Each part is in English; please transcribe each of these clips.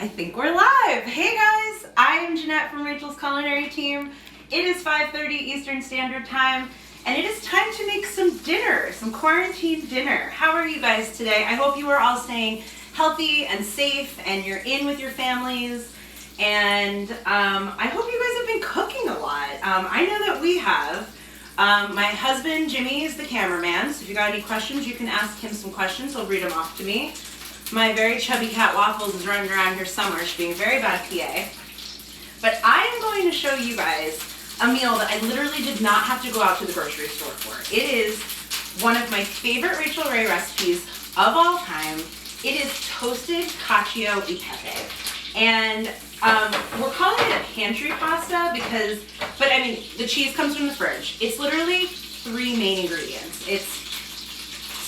I think we're live. Hey guys, I am Jeanette from Rachel's culinary team. It is 5:30 Eastern Standard Time, and it is time to make some dinner, some quarantine dinner. How are you guys today? I hope you are all staying healthy and safe, and you're in with your families. And I hope you guys have been cooking a lot. I know that we have. My husband, Jimmy, is the cameraman, so if you got any questions, you can ask him some questions. He'll read them off to me. My very chubby cat Waffles is running around here somewhere. She's being a very bad PA. But I am going to show you guys a meal that I literally did not have to go out to the grocery store for. It is one of my favorite Rachael Ray recipes of all time. It is toasted Cacio e Pepe. And we're calling it a pantry pasta because, but I mean, the cheese comes from the fridge. It's literally three main ingredients. It's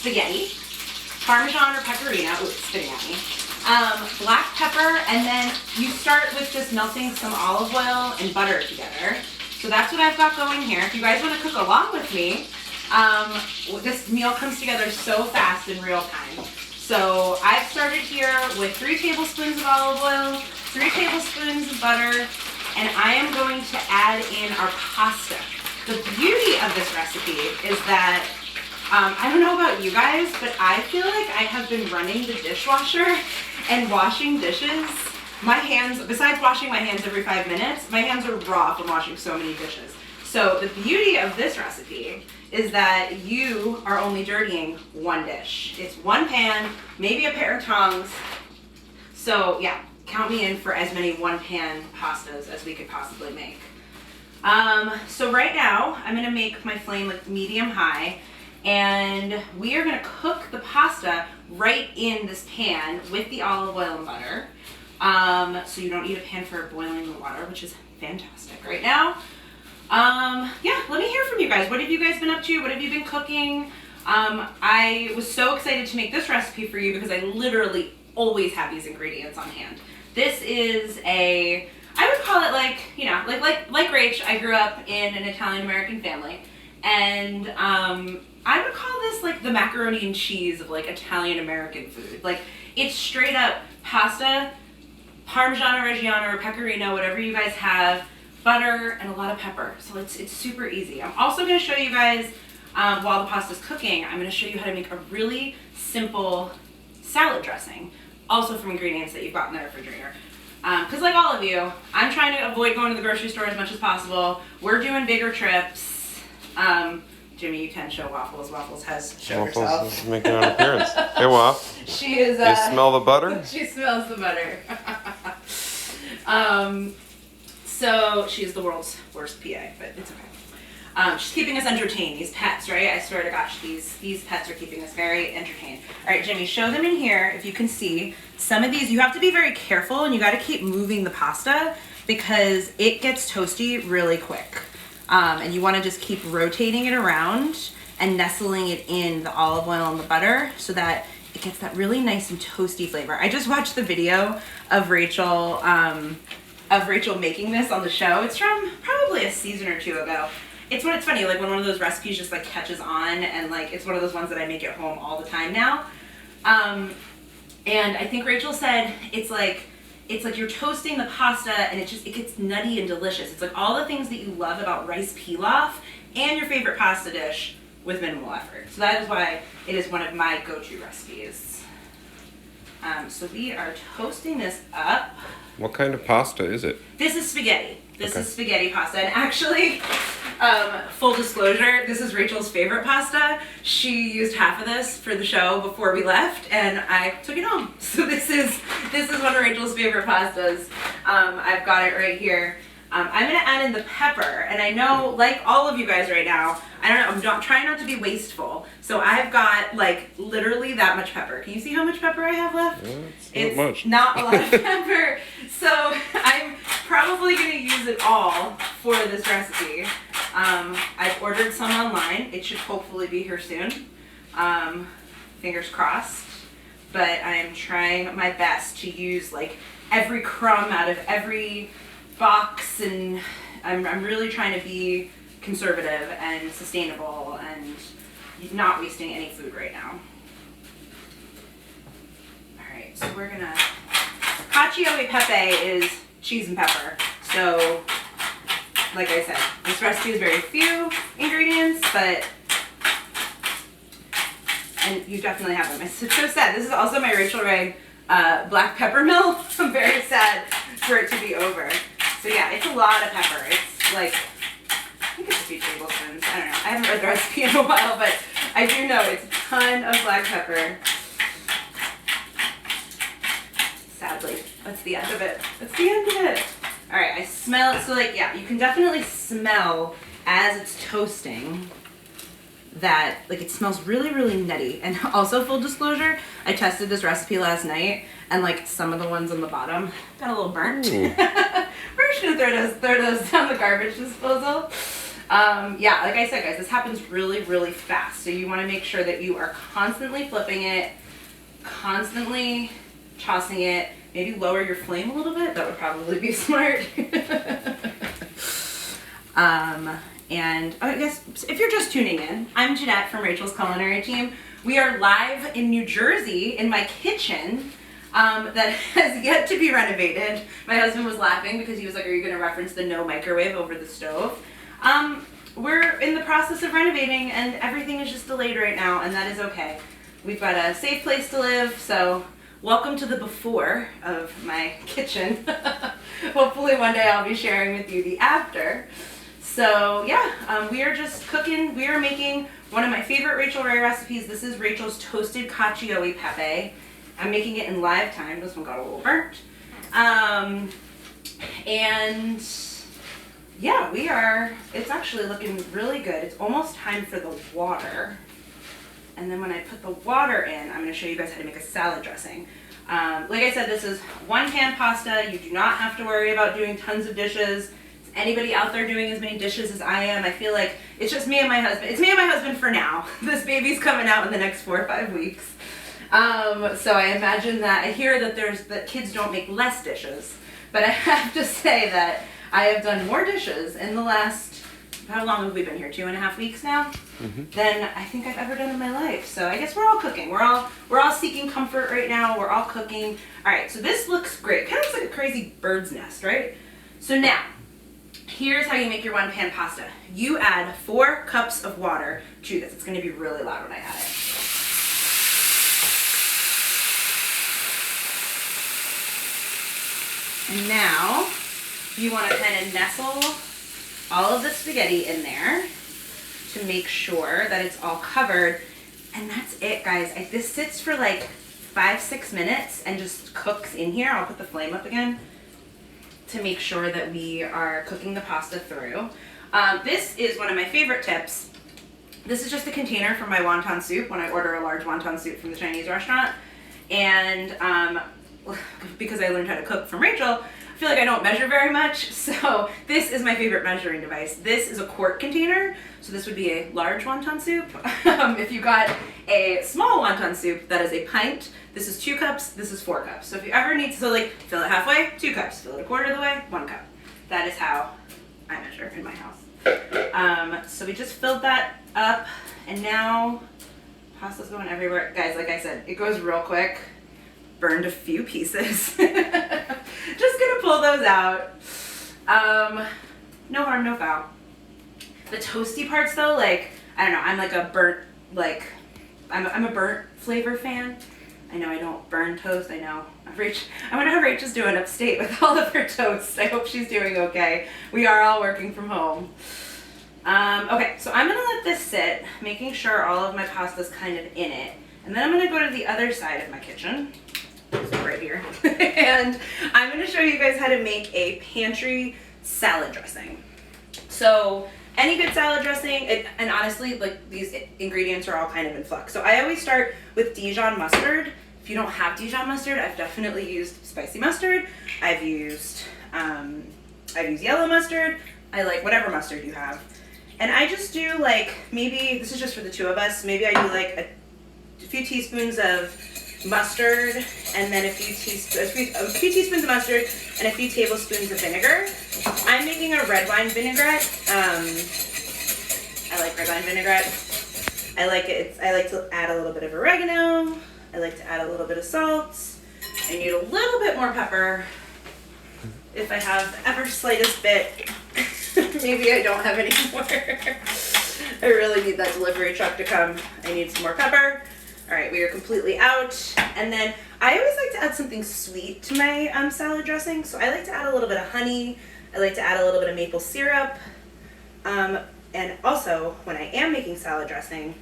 spaghetti, Parmesan or pecorino, ooh, it's spitting at me, black pepper, and then you start with just melting some olive oil and butter together. So that's what I've got going here. If you guys want to cook along with me, this meal comes together so fast in real time. So I've started here with 3 tablespoons of olive oil, 3 tablespoons of butter, and I am going to add in our pasta. The beauty of this recipe is that I don't know about you guys, but I feel like I have been running the dishwasher and washing dishes. My hands, besides washing my hands every 5 minutes, my hands are raw from washing so many dishes. So the beauty of this recipe is that you are only dirtying one dish. It's one pan, maybe a pair of tongs. So yeah, count me in for as many one pan pastas as we could possibly make. So right now, I'm gonna make my flame like medium high, and we are gonna cook the pasta right in this pan with the olive oil and butter. So you don't need a pan for boiling the water, which is fantastic right now. Yeah, let me hear from you guys. What have you guys been up to? What have you been cooking? I was so excited to make this recipe for you because I literally always have these ingredients on hand. This is I would call it like, you know, like Rach, I grew up in an Italian-American family, and I would call this like the macaroni and cheese of like Italian-American food. Like, it's straight up pasta, Parmesan or Reggiano or Pecorino, whatever you guys have, butter, and a lot of pepper. So it's super easy. I'm also going to show you guys, while the pasta's cooking, I'm going to show you how to make a really simple salad dressing, also from ingredients that you've got in the refrigerator. Because like all of you, I'm trying to avoid going to the grocery store as much as possible. We're doing bigger trips. Jimmy, you can show Waffles. Waffles has showed herself. Waffles is making an appearance. Hey, Waff. She is. You smell the butter? She smells the butter. So she's the world's worst PA, but it's okay. She's keeping us entertained. These pets, right? I swear to gosh, these pets are keeping us very entertained. All right, Jimmy, show them in here. If you can see, some of these, you have to be very careful, and you got to keep moving the pasta because it gets toasty really quick. And you want to just keep rotating it around and nestling it in the olive oil and the butter so that it gets that really nice and toasty flavor. I just watched the video of Rachel making this on the show. It's from probably a season or 2 ago. It's funny, like when one of those recipes just like catches on, and like it's one of those ones that I make at home all the time now. And I think Rachel said it's like you're toasting the pasta and it gets nutty and delicious. It's like all the things that you love about rice pilaf and your favorite pasta dish with minimal effort. So that is why it is one of my go-to recipes. So we are toasting this up. What kind of pasta is it? This is spaghetti. This is spaghetti pasta. And actually, full disclosure, this is Rachel's favorite pasta. She used half of this for the show before we left, and I took it home. So this is one of Rachel's favorite pastas. I've got it right here. I'm gonna add in the pepper, and I know, like all of you guys right now, I'm trying not to be wasteful. So I've got like literally that much pepper. Can you see how much pepper I have left? It's not much. Not a lot of pepper. So I'm probably gonna use it all for this recipe. I've ordered some online. It should hopefully be here soon. Fingers crossed. But I am trying my best to use like every crumb out of every box, and I'm really trying to be conservative and sustainable and not wasting any food right now. All right, so we're gonna Cacio e Pepe is cheese and pepper. So, like I said, this recipe is very few ingredients, but, and you definitely have them. It's so sad. This is also my Rachael Ray black pepper mill. I'm very sad for it to be over. So yeah, it's a lot of pepper. It's like, I think it's a few tablespoons. I don't know. I haven't read the recipe in a while, but I do know it's a ton of black pepper. Sadly, that's the end of it. That's the end of it. All right, I smell it. So like, yeah, you can definitely smell as it's toasting that like it smells really, really nutty. And also, full disclosure, I tested this recipe last night, and like some of the ones on the bottom got a little burnt. We're just gonna throw those down the garbage disposal. Yeah, like I said, guys, this happens really, really fast. So you want to make sure that you are constantly flipping it, constantly tossing it. Maybe lower your flame a little bit. That would probably be smart. And I guess if you're just tuning in, I'm Jeanette from Rachel's culinary team. We are live in New Jersey in my kitchen that has yet to be renovated. My husband was laughing because he was like, are you going to reference the no microwave over the stove? We're in the process of renovating and everything is just delayed right now, and that is okay. We've got a safe place to live, so welcome to the before of my kitchen. Hopefully one day I'll be sharing with you the after. So yeah, we are just cooking. We are making one of my favorite Rachael Ray recipes. This is Rachel's toasted cacio e pepe. I'm making it in live time. This one got a little burnt. And yeah, it's actually looking really good. It's almost time for the water. And then when I put the water in, I'm gonna show you guys how to make a salad dressing. Like I said, this is one pan pasta. You do not have to worry about doing tons of dishes. Anybody out there doing as many dishes as I am? I feel like it's just me and my husband. It's me and my husband for now. This baby's coming out in the next 4 or 5 weeks. So I imagine that, I hear that kids don't make less dishes, but I have to say that I have done more dishes in the last, how long have we been here? 2.5 weeks now? Than I think I've ever done in my life. So I guess we're all cooking. We're all seeking comfort right now. We're all cooking. All right, so this looks great. It kind of looks like a crazy bird's nest, right? So now, here's how you make your one pan pasta. You add 4 cups of water to this. It's going to be really loud when I add it. And now you want to kind of nestle all of the spaghetti in there to make sure that it's all covered. And that's it, guys. This sits for like 5-6 minutes and just cooks in here. I'll put the flame up again to make sure that we are cooking the pasta through. This is one of my favorite tips. This is just a container for my wonton soup when I order a large wonton soup from the Chinese restaurant. And because I learned how to cook from Rachael, I feel like I don't measure very much. So this is my favorite measuring device. This is a quart container. So this would be a large wonton soup. If you got a small wonton soup, that is a pint. This is 2 cups, this is 4 cups. So if you ever need to, so like fill it halfway, 2 cups. Fill it a quarter of the way, 1 cup. That is how I measure in my house. So we just filled that up, and now pasta's going everywhere. Guys, like I said, it goes real quick. Burned a few pieces. Just gonna pull those out. No harm, no foul. The toasty parts though, like, I don't know, I'm like a burnt, like, I'm a burnt flavor fan. I know I don't burn toast. I know. I wonder how Rach is doing upstate with all of her toast. I hope she's doing okay. We are all working from home. Okay, so I'm gonna let this sit, making sure all of my pasta's kind of in it. And then I'm gonna go to the other side of my kitchen, so right here, and I'm gonna show you guys how to make a pantry salad dressing. So any good salad dressing, and honestly, like these ingredients are all kind of in flux. So I always start with Dijon mustard. If you don't have Dijon mustard, I've definitely used spicy mustard. I've used yellow mustard. I like whatever mustard you have. And I just do like, maybe, this is just for the 2 of us, maybe I do like a few teaspoons of mustard, and then a few teaspoons of mustard and a few tablespoons of vinegar. I'm making a red wine vinaigrette. I like red wine vinaigrette. I like to add a little bit of oregano. I like to add a little bit of salt. I need a little bit more pepper. If I have ever slightest bit, maybe I don't have any more. I really need that delivery truck to come. I need some more pepper. All right, we are completely out. And then I always like to add something sweet to my salad dressing. So I like to add a little bit of honey. I like to add a little bit of maple syrup. And also, when I am making salad dressing,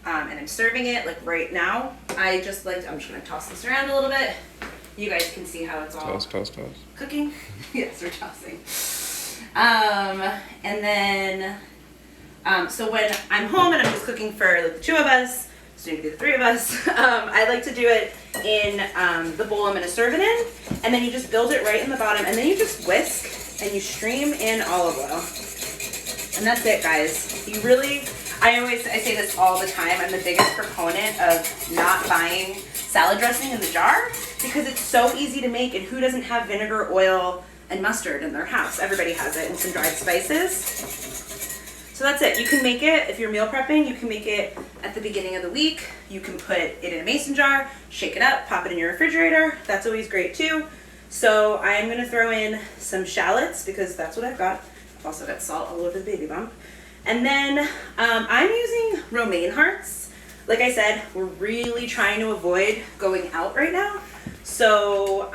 and I'm serving it, like right now, I'm just gonna toss this around a little bit. You guys can see how it's all Toss. cooking. Yes, we're tossing. And then, so when I'm home and I'm just cooking for like the two of us, soon to be the three of us, I like to do it in the bowl I'm gonna serve it in, and then you just build it right in the bottom, and then you just whisk and you stream in olive oil. And that's it, guys. You really, I say this all the time, I'm the biggest proponent of not buying salad dressing in the jar because it's so easy to make, and who doesn't have vinegar, oil, and mustard in their house? Everybody has it, and some dried spices. So that's it. You can make it, if you're meal prepping, you can make it at the beginning of the week. You can put it in a mason jar, shake it up, pop it in your refrigerator. That's always great too. So I'm gonna throw in some shallots because that's what I've got. I've also got salt all over the baby bump. And then I'm using romaine hearts. Like I said, we're really trying to avoid going out right now. So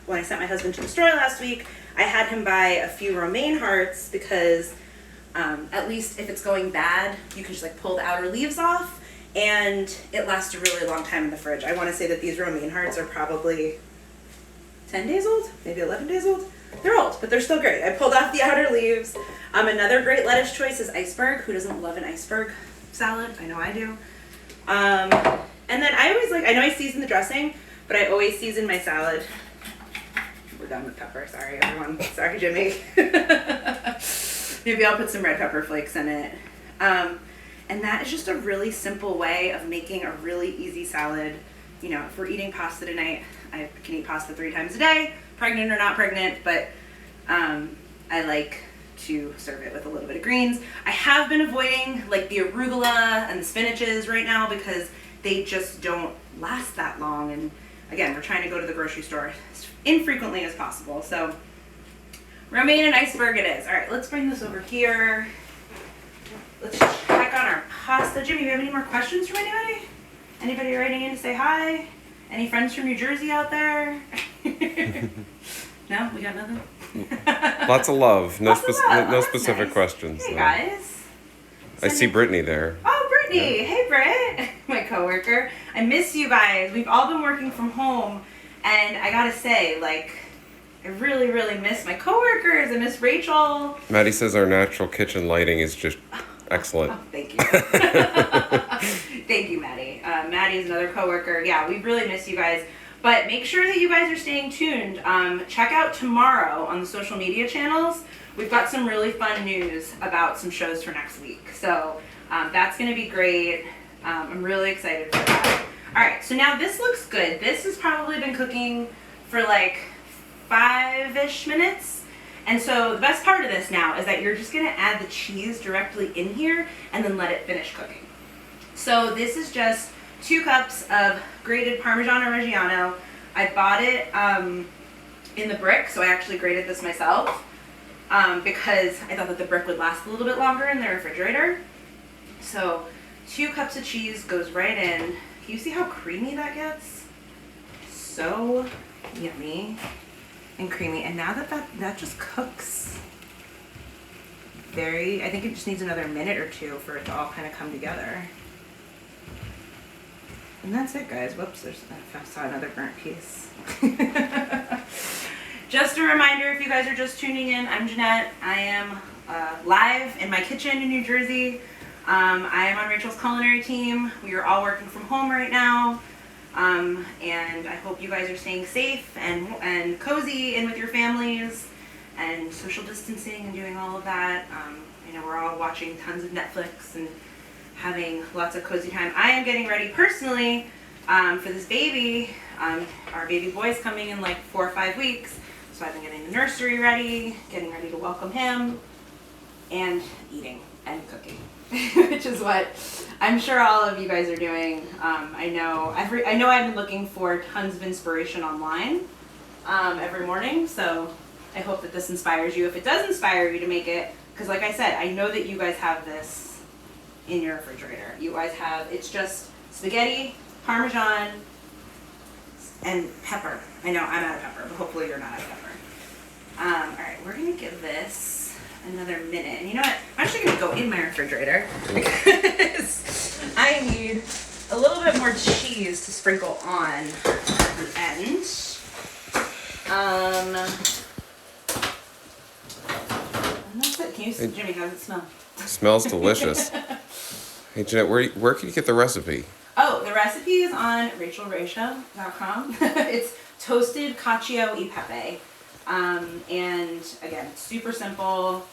when I sent my husband to the store last week, I had him buy a few romaine hearts because at least if it's going bad, you can just like pull the outer leaves off and it lasts a really long time in the fridge. I want to say that these romaine hearts are probably 10 days old, maybe 11 days old. They're old, but they're still great. I pulled off the outer leaves. Another great lettuce choice is iceberg. Who doesn't love an iceberg salad? I know I do. And then I always I know I season the dressing, but I always season my salad. We're done with pepper. Sorry, everyone. Sorry, Jimmy. Maybe I'll put some red pepper flakes in it. And that is just a really simple way of making a really easy salad. You know, if we're eating pasta tonight, I can eat pasta 3 times a day, pregnant or not pregnant, but I like to serve it with a little bit of greens. I have been avoiding like the arugula and the spinaches right now because they just don't last that long. And again, we're trying to go to the grocery store as infrequently as possible. So romaine and iceberg it is. All right, let's bring this over here. Let's check on our pasta. Jimmy, do you have any more questions from anybody? Anybody writing in to say hi? Any friends from New Jersey out there? No, we got nothing? Lots of love. No, no specific nice. questions. Hey, guys. I see Brittany there. Oh, Brittany. Yeah. Hey, Britt. My coworker. I miss you guys. We've all been working from home. And I got to say, like, I really, really miss my coworkers. I miss Rachel. Maddie says our natural kitchen lighting is just excellent. Oh, thank you. Thank you, Maddie. Maddie's another coworker. Yeah, we really miss you guys. But make sure that you guys are staying tuned. Check out tomorrow on the social media channels. We've got some really fun news about some shows for next week. So that's going to be great. I'm really excited for that. All right, so now this looks good. This has probably been cooking for like 5-ish minutes. And so the best part of this now is that you're just going to add the cheese directly in here and then let it finish cooking. So this is just 2 cups of grated Parmesan Reggiano. I bought it in the brick, so I actually grated this myself because I thought that the brick would last a little bit longer in the refrigerator. So 2 cups of cheese goes right in. Can you see how creamy that gets? So yummy and creamy. And now that just cooks I think it just needs another minute or 2 for it to all kind of come together. And that's it, guys. Whoops, I saw another burnt piece. Just a reminder, if you guys are just tuning in, I'm Jeanette. I am live in my kitchen in New Jersey. I am on Rachel's culinary team. We are all working from home right now. And I hope you guys are staying safe and cozy and with your families and social distancing and doing all of that. I know we're all watching tons of Netflix and having lots of cozy time. I am getting ready personally for this baby. Our baby boy's coming in like 4 or 5 weeks. So I've been getting the nursery ready, getting ready to welcome him, and eating and cooking. which is what I'm sure all of you guys are doing. I know I've been looking for tons of inspiration online every morning, so I hope that this inspires you. If it does inspire you to make it, because like I said, I know that you guys have this in your refrigerator. You guys have, it's just spaghetti, Parmesan, and pepper. I know I'm out of pepper, but hopefully you're not out of pepper. All right, we're gonna give this another minute. And you know what? I'm actually gonna go in my refrigerator because I need a little bit more cheese to sprinkle on the end. And that's it. Can you, Jimmy, how does it smell? It smells delicious. Hey, Jeanette, where can you get the recipe? Oh, the recipe is on RachelRacha.com. It's toasted Cacio e Pepe. And again, super simple.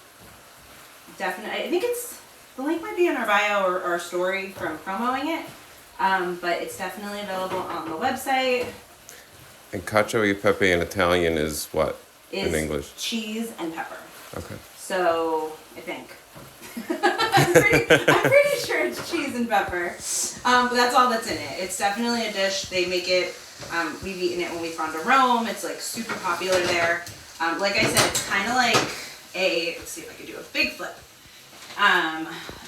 Definitely, I think the link might be in our bio or our story from promoing it. But it's definitely available on the website. And cacio e pepe in Italian is what in English? Cheese and pepper. Okay. So, I think. I'm pretty sure it's cheese and pepper. But that's all that's in it. It's definitely a dish. They make it, we've eaten it when we've gone to Rome. It's like super popular there. Like I said, it's kind of like let's see if I can do a big flip.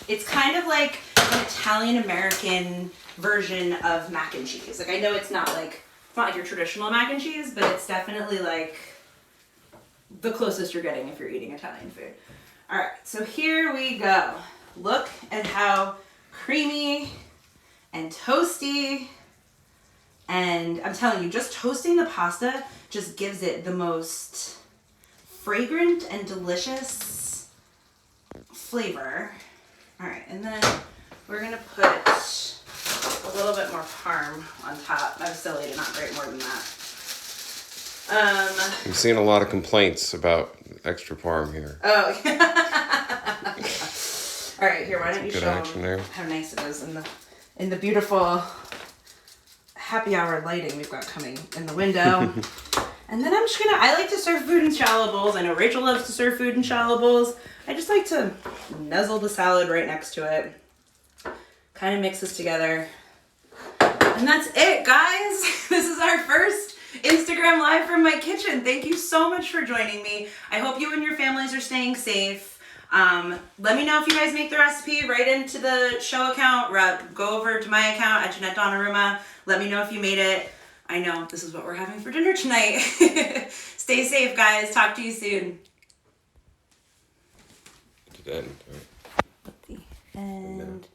It's kind of like an Italian-American version of mac and cheese. Like I know it's not like your traditional mac and cheese, but it's definitely like the closest you're getting if you're eating Italian food. All right, so here we go. Look at how creamy and toasty. And I'm telling you, just toasting the pasta just gives it the most fragrant and delicious flavor. All right, and then we're gonna put a little bit more parm on top. I'm silly to not grate more than that. I'm seeing a lot of complaints about extra parm here. Oh. All right, here, why don't you show them how nice it is in the beautiful happy hour lighting we've got coming in the window. And then I like to serve food in shallow bowls. I know Rachel loves to serve food in shallow bowls. I just like to nuzzle the salad right next to it. Kind of mix this together. And that's it, guys. This is our first Instagram live from my kitchen. Thank you so much for joining me. I hope you and your families are staying safe. Let me know if you guys make the recipe. Right into the show account. Go over to my account at Jeanette Donnarumma. Let me know if you made it. I know this is what we're having for dinner tonight. Stay safe, guys. Talk to you soon. At the end, right? At the end.